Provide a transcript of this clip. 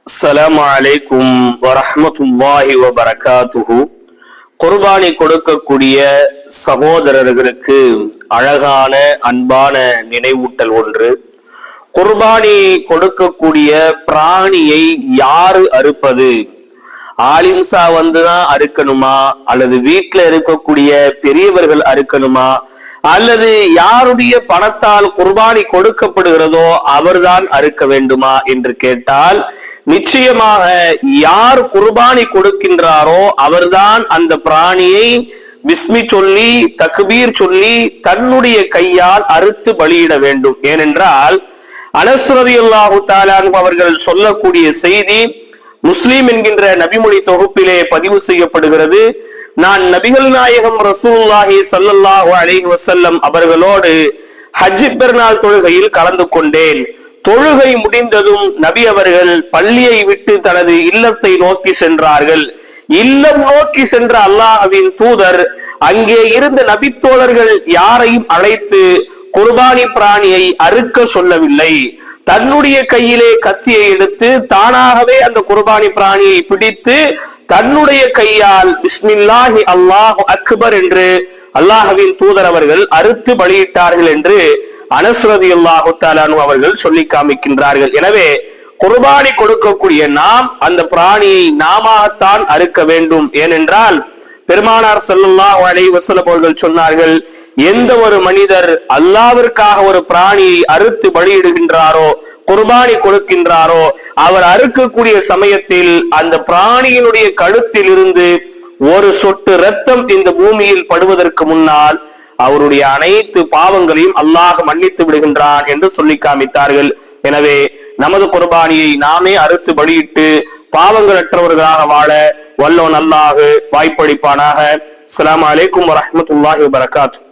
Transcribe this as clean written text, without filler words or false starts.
அஸ்ஸலாமு அலைக்கும் வரஹ்மத்துல்லாஹி வபரகாத்துஹு. குர்பானி கொடுக்கக்கூடிய சகோதரர்களுக்கு அழகான அன்பான நினைவூட்டல் ஒன்று. குர்பானி கொடுக்கக்கூடிய பிராணியை யாரு அறுப்பது? ஆலிம்சா வந்துதான் அறுக்கணுமா, அல்லது வீட்டுல இருக்கக்கூடிய பெரியவர்கள் அறுக்கணுமா, அல்லது யாருடைய பணத்தால் குர்பானி கொடுக்கப்படுகிறதோ அவர்தான் அறுக்க வேண்டுமா என்று கேட்டால், நிச்சயமாக யார் குர்பானி கொடுக்கின்றாரோ அவர்தான் அந்த பிராணியை பிஸ்மி சொல்லி தக்பீர் சொல்லி தன்னுடைய கையால் அறுத்து பலியிட வேண்டும். ஏனென்றால் அனஸ் ரலியல்லாஹு தஆலா அன்ஹு அவர்கள் சொல்லக்கூடிய செய்தி முஸ்லிம் என்கின்ற நபிமொழி தொகுப்பிலே பதிவு செய்யப்படுகிறது. நான் நபிகள் நாயகம் ரசூலுல்லாஹி ஸல்லல்லாஹு அலைஹி வஸல்லம் அவர்களோடு ஹஜ் பெருநாள் தொழுகையில் கலந்து கொண்டேன். தொழுகை முடிந்ததும் நபி அவர்கள் பள்ளியை விட்டு தனது இல்லத்தை நோக்கி சென்றார்கள். இல்லம் நோக்கி சென்ற அல்லாஹ்வின் தூதர் அங்கே இருந்த நபித்தோழர்கள் யாரையும் அழைத்து குர்பானி பிராணியை அறுக்க சொல்லவில்லை. தன்னுடைய கையிலே கத்தியை எடுத்து தானாகவே அந்த குர்பானி பிராணியை பிடித்து தன்னுடைய கையால் பிஸ்மில்லாஹி அல்லாஹு அக்பர் என்று அல்லாஹ்வின் தூதர் அவர்கள் அறுத்து பலியிட்டார்கள் என்று அனஸ் ரலியல்லாஹு தஆலா அன்ஹு அவர்கள் சொல்லி காமிக்கின்றார்கள். எனவே குர்பானி கொடுக்கக்கூடிய நாம் அந்த பிராணியை நாமத்தான் அறுக்க வேண்டும். ஏனென்றால் பெருமானார் ஸல்லல்லாஹு அலைஹி வஸல்லம் அவர்கள் சொன்னார்கள், எந்த ஒரு மனிதர் அல்லாஹ்விற்காக ஒரு பிராணியை அறுத்து பலியிடுகின்றாரோ, குர்பானி கொடுக்கின்றாரோ, அவர் அறுக்கக்கூடிய சமயத்தில் அந்த பிராணியினுடைய கழுத்தில் இருந்து ஒரு சொட்டு இரத்தம் இந்த பூமியில் படுவதற்கு முன்னால் அவருடைய அனைத்து பாவங்களையும் அல்லாஹ் மன்னித்து விடுகின்றான் என்று சொல்லி காமித்தார்கள். எனவே நமது குர்பானியை நாமே அறுத்து பலியிட்டு பாவங்களற்றவர்களாக வாழ வல்லோன் அல்லாஹ் வாய்ப்பளிப்பானாக. அஸ்ஸலாமு அலைக்கும் வரஹ்மத்துல்லாஹி வபரகாத்துஹு.